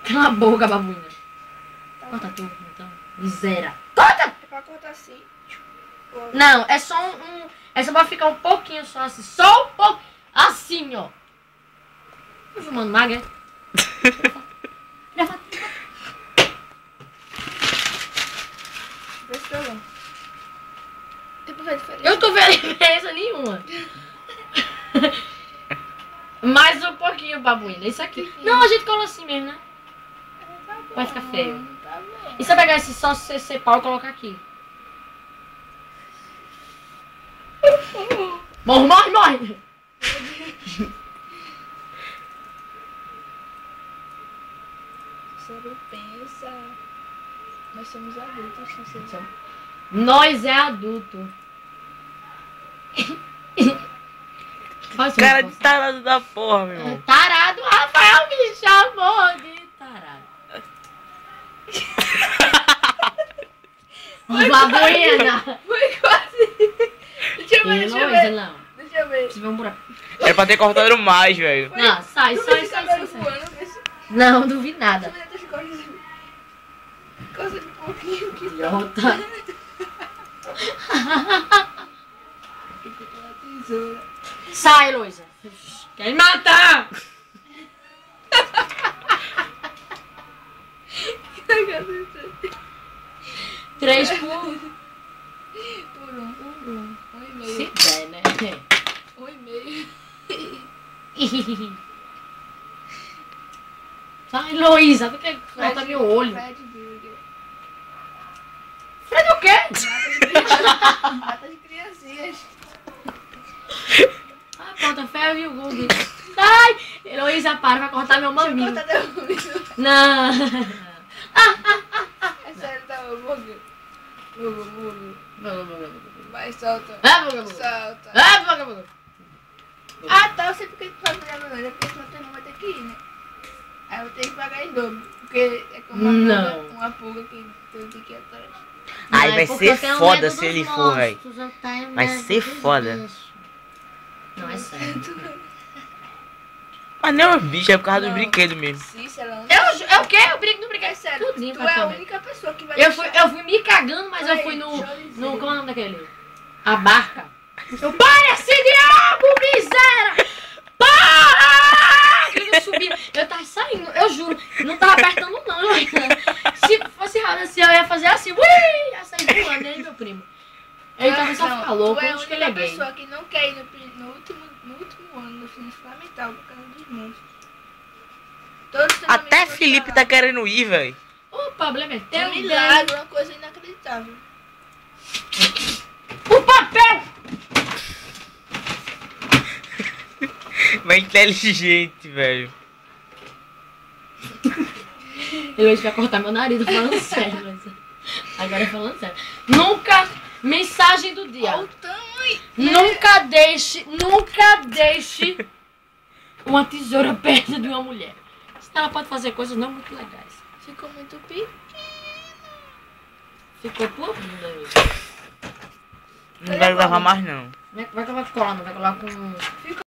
Cala a boca, babuína. Tá Corta bom. tudo, então. Miséria. Corta! É pra cortar assim. Não, é só é só pra ficar um pouquinho só assim. Só um pouco. Assim, ó. Tô fumando maga, é? Vê se pegou. Tipo, faz diferença. Eu tô vendo diferença nenhuma. Mais um pouquinho, babuína. Isso aqui. Não, a gente cola assim mesmo, né? Tá bom, Vai ficar feio. Tá bom. E se eu pegar esse só CC pau e colocar aqui? Morre, morre, morre! Você pensa. Nós somos adultos, não sei. Nós é adulto. Faz isso, Cara de moça. tarado da porra, meu irmão. Tarado, Rafael me chamou de tarado. Babuína! Foi quase. Deixa eu ver, deixa eu Heloísa, ver. não. Deixa eu ver. Se tiver um buraco. Era pra ter cortado mais, velho. Não, sai, Tu sai, viu esse sai, cabelo sai. voando, vê se- Não, não vi nada. Deixa eu cortar. Coisa de pouquinho que Idiota. uma tesoura. Sai, Heloísa. Quer me matar? 3 por Por um. Um e meio. se der, né? 1,5. Sai, Heloísa. Tu quer cortar meu olho? Fred Burger. Fred o quê? Mata de criancinhas. Ah, corta ferro e o Google. Sai! Heloísa, para, vai cortar meu Deixa eu mamilo. cortar teu mamilo. Não. É sério, tá bom, Burger. Burger. Vai, solta. Ah, Burger. Solta. Ah, Burger. Ah, tá, eu sei porque tu faz melhor não, é porque senão teu irmão vai ter que ir, né? Aí eu tenho que pagar em dobro, porque é como Não. uma pulga que eu tenho que ir atrás. Ai, Não, vai é porque ser eu tenho foda medo se dos ele for, velho. monstros, eu tenho Vai medo ser dos foda. bichos. Não, é sério. Mas não é um bicho, é por causa do Não. brinquedo mesmo. Cícera, não. É o quê? Eu brinco no É brinquedo. sério, Tudinho, tu é a praticamente. única pessoa que vai Eu fui me cagando, mas eu Vai, fui no. Jolizinho. Como é o nome daquele? A barca. Eu, para esse diabo, miséria! Para! Eu subi, eu tava saindo, eu juro. Não tava apertando, não. Se fosse errado assim, eu ia fazer assim, ui! Ia sair voando, ele meu primo. Ele tava só ficar louco, tu é a acho que ele única é gay. pessoa que não quer ir no último ano, no ensino fundamental, por causa dos monstros. Todos os teus Até amigos vão Felipe falar. tá querendo ir, velho. O problema é É teu um milagre, uma coisa inacreditável. O papel! Mas inteligente, velho. Eu ia cortar meu nariz, tô falando sério, mas... Agora falando sério. Nunca, mensagem do dia. Olha o tamanho. Nunca deixe uma tesoura perto de uma mulher. Senão ela pode fazer coisas não muito legais. Ficou muito pequeno. Ficou tua bunda aí. Não vai gravar mais, não. Vai colar, não vai colar com...